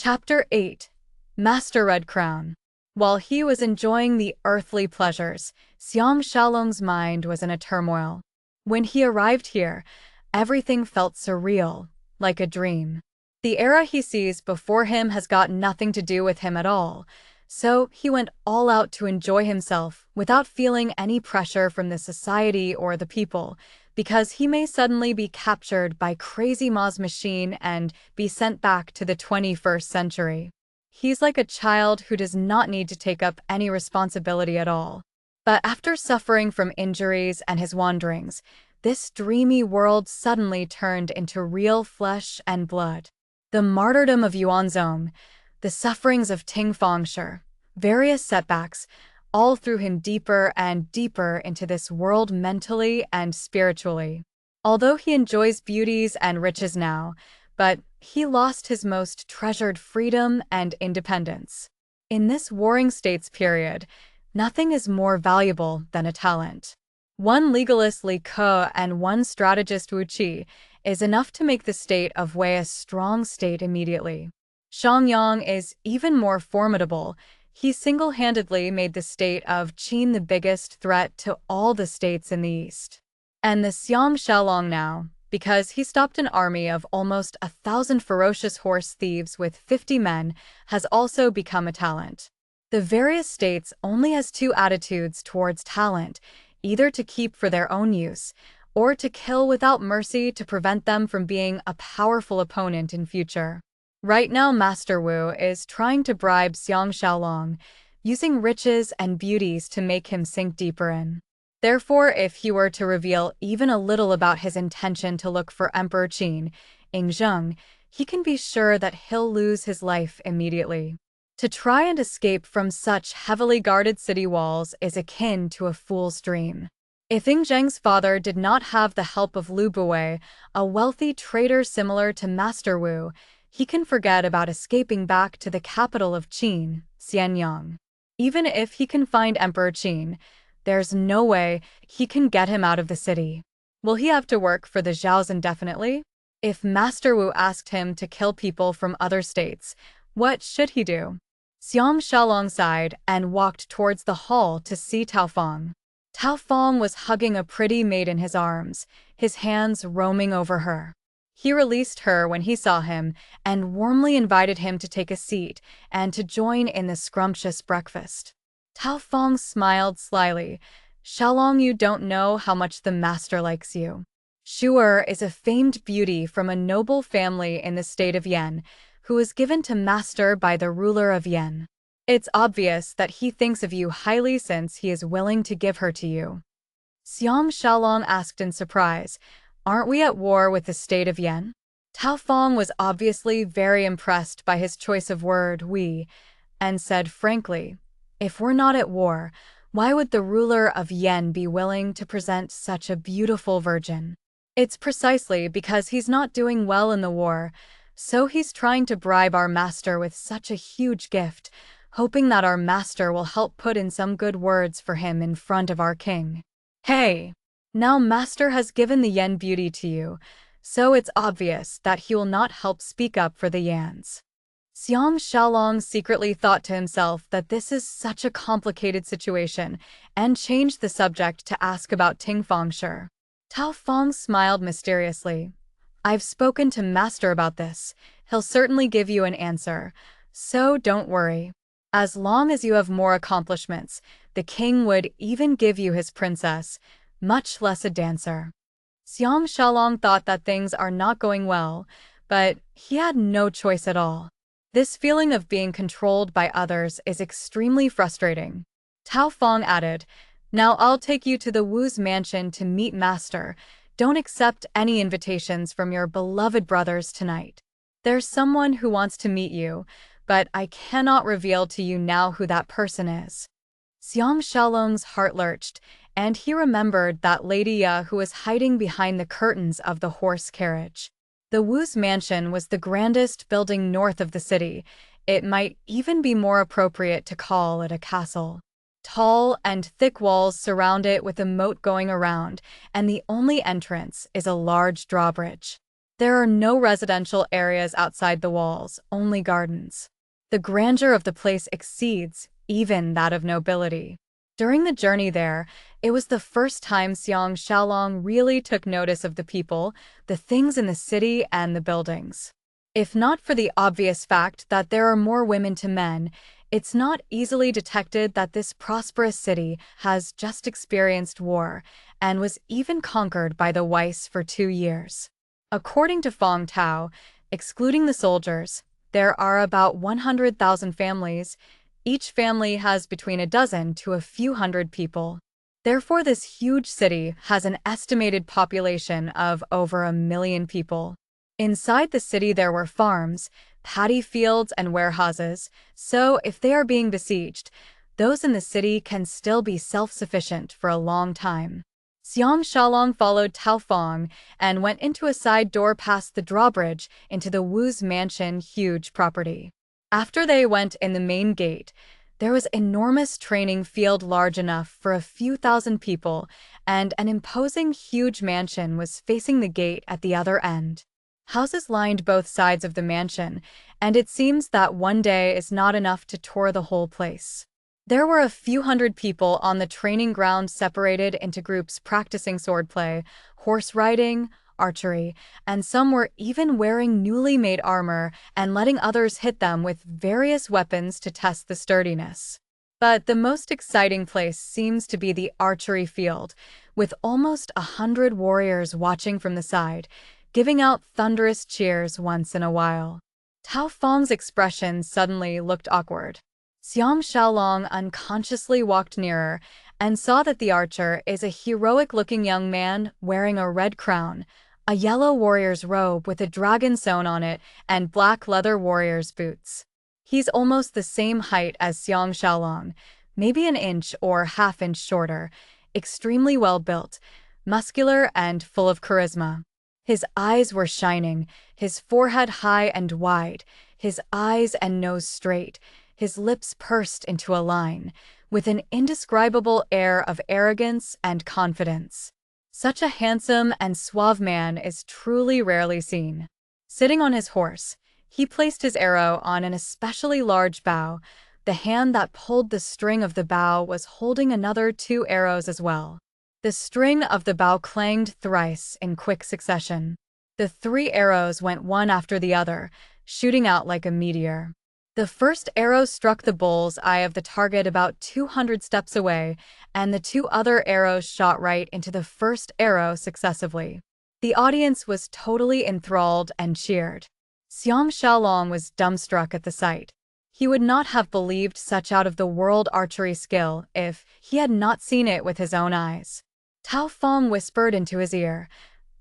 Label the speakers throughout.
Speaker 1: Chapter 8 Master Red Crown. While he was enjoying the earthly pleasures, Xiang Xiaolong's mind was in a turmoil. When he arrived here, everything felt surreal, like a dream. The era he sees before him has got nothing to do with him at all, so he went all out to enjoy himself without feeling any pressure from the society or the people, because he may suddenly be captured by Crazy Ma's machine and be sent back to the 21st century. He's like a child who does not need to take up any responsibility at all. But after suffering from injuries and his wanderings, this dreamy world suddenly turned into real flesh and blood. The martyrdom of Yuanzong, the sufferings of Ting Fangshi, various setbacks, all threw him deeper and deeper into this world mentally and spiritually. Although he enjoys beauties and riches now, but he lost his most treasured freedom and independence. In this Warring States period, nothing is more valuable than a talent. One legalist Li Ke and one strategist Wu Qi is enough to make the state of Wei a strong state immediately. Xiangyang is even more formidable. He single-handedly made the state of Qin the biggest threat to all the states in the east. And the Xiang Xiaolong now, because he stopped an army of almost 1,000 ferocious horse thieves with 50 men, has also become a talent. The various states only has two attitudes towards talent, either to keep for their own use, or to kill without mercy to prevent them from being a powerful opponent in future. Right now, Master Wu is trying to bribe Xiang Xiaolong, using riches and beauties to make him sink deeper in. Therefore, if he were to reveal even a little about his intention to look for Emperor Qin, Yingzheng, he can be sure that he'll lose his life immediately. To try and escape from such heavily guarded city walls is akin to a fool's dream. If Yingzheng's father did not have the help of Lu Buwei, a wealthy trader similar to Master Wu, he can forget about escaping back to the capital of Qin, Xianyang. Even if he can find Emperor Qin, there's no way he can get him out of the city. Will he have to work for the Zhaos indefinitely? If Master Wu asked him to kill people from other states, what should he do? Xiang Xiaolong sighed and walked towards the hall to see Tao Fang. Tao Fang was hugging a pretty maid in his arms, his hands roaming over her. He released her when he saw him and warmly invited him to take a seat and to join in the scrumptious breakfast. Tao Fang smiled slyly. Xiaolong, you don't know how much the master likes you. Shu'er is a famed beauty from a noble family in the state of Yan, who was given to master by the ruler of Yan. It's obvious that he thinks of you highly since he is willing to give her to you. Xiang Xiaolong asked in surprise, aren't we at war with the state of Yan? Tao Fang was obviously very impressed by his choice of word, we, and said frankly, if we're not at war, why would the ruler of Yan be willing to present such a beautiful virgin? It's precisely because he's not doing well in the war, so he's trying to bribe our master with such a huge gift, hoping that our master will help put in some good words for him in front of our king. Hey! Now master has given the Yan beauty to you, so it's obvious that he will not help speak up for the Yans. Xiang Xiaolong secretly thought to himself that this is such a complicated situation and changed the subject to ask about Ting Fangshi. Tao Fang smiled mysteriously. I've spoken to master about this. He'll certainly give you an answer, so don't worry. As long as you have more accomplishments, the king would even give you his princess, much less a dancer. Xiang Xiaolong thought that things are not going well, but he had no choice at all. This feeling of being controlled by others is extremely frustrating. Tao Fang added, now I'll take you to the Wu's mansion to meet master. Don't accept any invitations from your beloved brothers tonight. There's someone who wants to meet you, but I cannot reveal to you now who that person is. Xiang Xiaolong's heart lurched, and he remembered that Lady Ya who was hiding behind the curtains of the horse carriage. The Wu's mansion was the grandest building north of the city. It might even be more appropriate to call it a castle. Tall and thick walls surround it with a moat going around, and the only entrance is a large drawbridge. There are no residential areas outside the walls, only gardens. The grandeur of the place exceeds even that of nobility. During the journey there, it was the first time Xiang Xiaolong really took notice of the people, the things in the city, and the buildings. If not for the obvious fact that there are more women to men, it's not easily detected that this prosperous city has just experienced war and was even conquered by the Weiss for 2 years. According to Fong Tao, excluding the soldiers, there are about 100,000 families. Each family has between a dozen to a few hundred people. Therefore, this huge city has an estimated population of over 1 million people. Inside the city there were farms, paddy fields, and warehouses, so if they are being besieged, those in the city can still be self-sufficient for a long time. Xiang Xiaolong followed Tao Fong and went into a side door past the drawbridge into the Wu's mansion huge property. After they went in the main gate, there was an enormous training field large enough for a few thousand people, and an imposing huge mansion was facing the gate at the other end. Houses lined both sides of the mansion, and it seems that one day is not enough to tour the whole place. There were a few hundred people on the training ground separated into groups practicing swordplay, horse riding, archery, and some were even wearing newly made armor and letting others hit them with various weapons to test the sturdiness. But the most exciting place seems to be the archery field, with almost 100 warriors watching from the side, giving out thunderous cheers once in a while. Tao Fong's expression suddenly looked awkward. Xiang Xiaolong unconsciously walked nearer and saw that the archer is a heroic-looking young man wearing a red crown, a yellow warrior's robe with a dragon sewn on it, and black leather warrior's boots. He's almost the same height as Xiang Xiaolong, maybe an inch or half-inch shorter, extremely well-built, muscular, and full of charisma. His eyes were shining, his forehead high and wide, his eyes and nose straight, his lips pursed into a line, with an indescribable air of arrogance and confidence. Such a handsome and suave man is truly rarely seen. Sitting on his horse, he placed his arrow on an especially large bow. The hand that pulled the string of the bow was holding another 2 arrows as well. The string of the bow clanged thrice in quick succession. The 3 arrows went one after the other, shooting out like a meteor. The first arrow struck the bull's eye of the target about 200 steps away, and the 2 other arrows shot right into the first arrow successively. The audience was totally enthralled and cheered. Xiang Xiaolong was dumbstruck at the sight. He would not have believed such out-of-the-world archery skill if he had not seen it with his own eyes. Tao Fong whispered into his ear,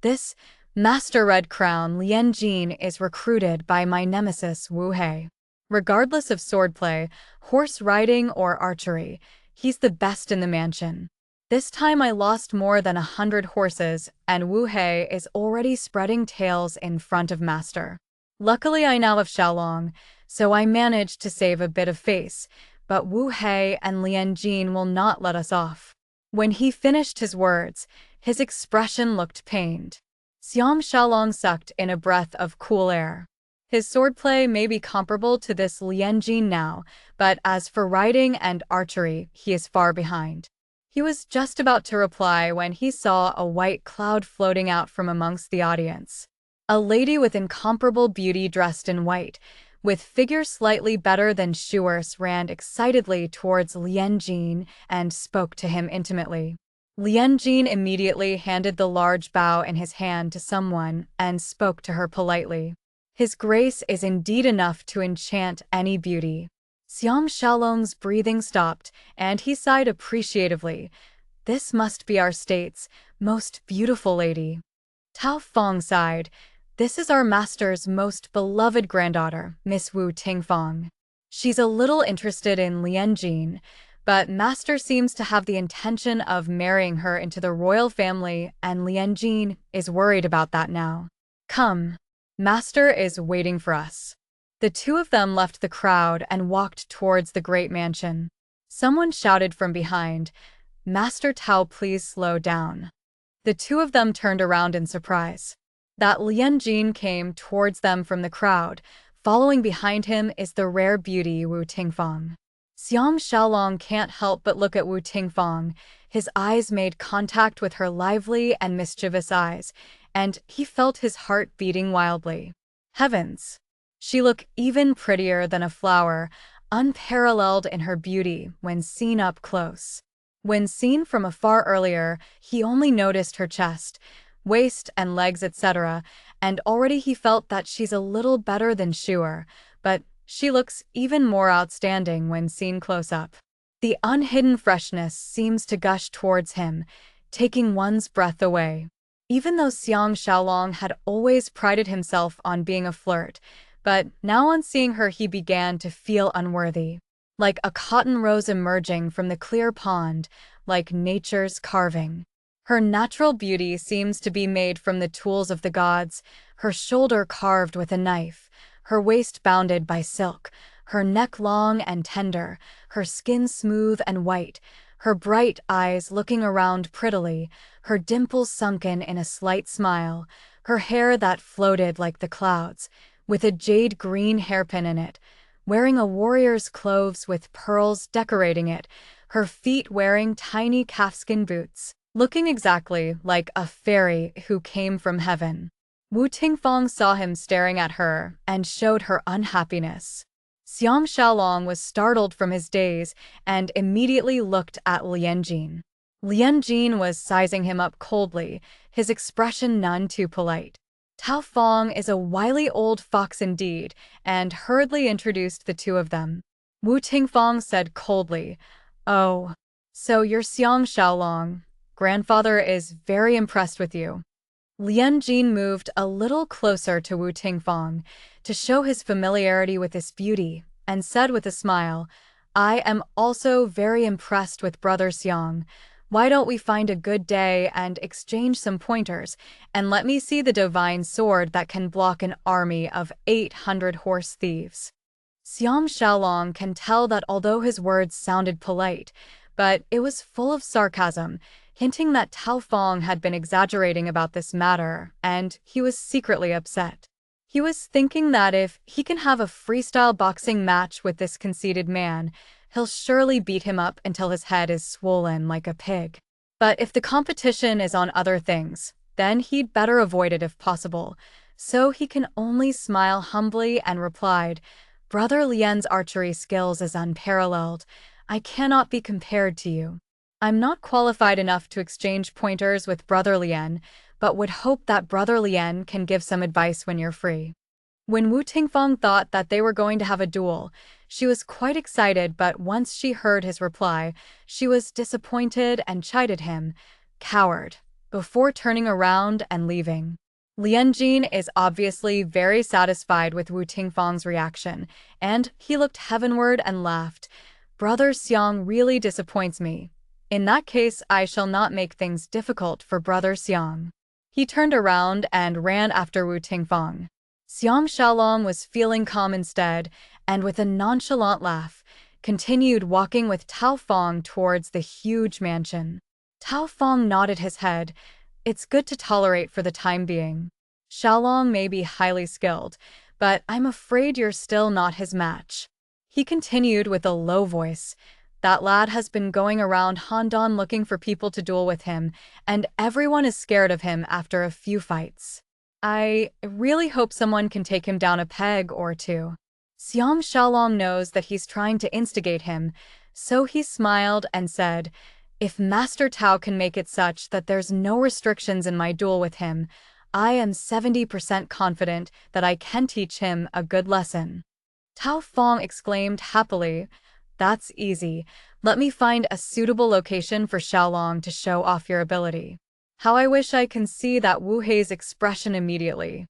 Speaker 1: "This Master Red Crown Lian Jin is recruited by my nemesis Wu He. Regardless of swordplay, horse riding, or archery, he's the best in the mansion. This time I lost more than 100 horses, and Wu He is already spreading tails in front of Master. Luckily I now have Xiaolong, so I managed to save a bit of face, but Wu He and Lian Jin will not let us off." When he finished his words, his expression looked pained. Xiang Xiaolong sucked in a breath of cool air. His swordplay may be comparable to this Lian Jin now, but as for riding and archery, he is far behind. He was just about to reply when he saw a white cloud floating out from amongst the audience. A lady with incomparable beauty dressed in white, with figure slightly better than Shuers, ran excitedly towards Lian Jin and spoke to him intimately. Lian Jin immediately handed the large bow in his hand to someone and spoke to her politely. His grace is indeed enough to enchant any beauty. Xiang Xiaolong's breathing stopped, and he sighed appreciatively. "This must be our state's most beautiful lady." Tao Fong sighed. "This is our master's most beloved granddaughter, Miss Wu Tingfang. She's a little interested in Lian Jin, but master seems to have the intention of marrying her into the royal family, and Lian Jin is worried about that now. Come, master is waiting for us." The 2 of them left the crowd and walked towards the great mansion. Someone shouted from behind, "Master Tao, please slow down." The 2 of them turned around in surprise. That Lian Jin came towards them from the crowd. Following behind him is the rare beauty Wu Tingfang. Xiang Xiaolong can't help but look at Wu Tingfang. His eyes made contact with her lively and mischievous eyes, and he felt his heart beating wildly. Heavens! She looked even prettier than a flower, unparalleled in her beauty when seen up close. When seen from afar earlier, he only noticed her chest, waist and legs, etc., and already he felt that she's a little better than sure, but she looks even more outstanding when seen close up. The unhidden freshness seems to gush towards him, taking one's breath away. Even though Xiang Xiaolong had always prided himself on being a flirt, but now on seeing her he began to feel unworthy. Like a cotton rose emerging from the clear pond, like nature's carving. Her natural beauty seems to be made from the tools of the gods, her shoulder carved with a knife, her waist bounded by silk, her neck long and tender, her skin smooth and white, her bright eyes looking around prettily, her dimples sunken in a slight smile, her hair that floated like the clouds, with a jade green hairpin in it, wearing a warrior's clothes with pearls decorating it, her feet wearing tiny calfskin boots, looking exactly like a fairy who came from heaven. Wu Tingfang saw him staring at her and showed her unhappiness. Xiang Xiaolong was startled from his daze and immediately looked at Lian Jin. Lian Jin was sizing him up coldly, his expression none too polite. Tao Fong is a wily old fox indeed, and hurriedly introduced the two of them. Wu Tingfang said coldly, "Oh, so you're Xiang Xiaolong. Grandfather is very impressed with you." Lian Jin moved a little closer to Wu Tingfang to show his familiarity with this beauty, and said with a smile, "I am also very impressed with Brother Xiang. Why don't we find a good day and exchange some pointers, and let me see the divine sword that can block an army of 800 horse thieves." Xiang Xiaolong can tell that although his words sounded polite, but it was full of sarcasm, hinting that Tao Fong had been exaggerating about this matter, and he was secretly upset. He was thinking that if he can have a freestyle boxing match with this conceited man, he'll surely beat him up until his head is swollen like a pig. But if the competition is on other things, then he'd better avoid it if possible. So he can only smile humbly and replied, "Brother Lian's archery skills is unparalleled. I cannot be compared to you. I'm not qualified enough to exchange pointers with Brother Lian, but would hope that Brother Lian can give some advice when you're free." When Wu Tingfang thought that they were going to have a duel, she was quite excited, but once she heard his reply, she was disappointed and chided him, "Coward," before turning around and leaving. Lian Jin is obviously very satisfied with Wu Tingfang's reaction, and he looked heavenward and laughed. "Brother Xiang really disappoints me. In that case, I shall not make things difficult for Brother Xiang." He turned around and ran after Wu Tingfang. Xiang Xiaolong was feeling calm instead, and with a nonchalant laugh, continued walking with Tao Fong towards the huge mansion. Tao Fong nodded his head. "It's good to tolerate for the time being. Xiaolong may be highly skilled, but I'm afraid you're still not his match." He continued with a low voice, "That lad has been going around Handan looking for people to duel with him, and everyone is scared of him after a few fights. I really hope someone can take him down a peg or two." Xiang Xiaolong knows that he's trying to instigate him, so he smiled and said, "If Master Tao can make it such that there's no restrictions in my duel with him, I am 70% confident that I can teach him a good lesson." Tao Fong exclaimed happily, "That's easy. Let me find a suitable location for Xiaolong to show off your ability. How I wish I can see that Wu Hei's expression immediately."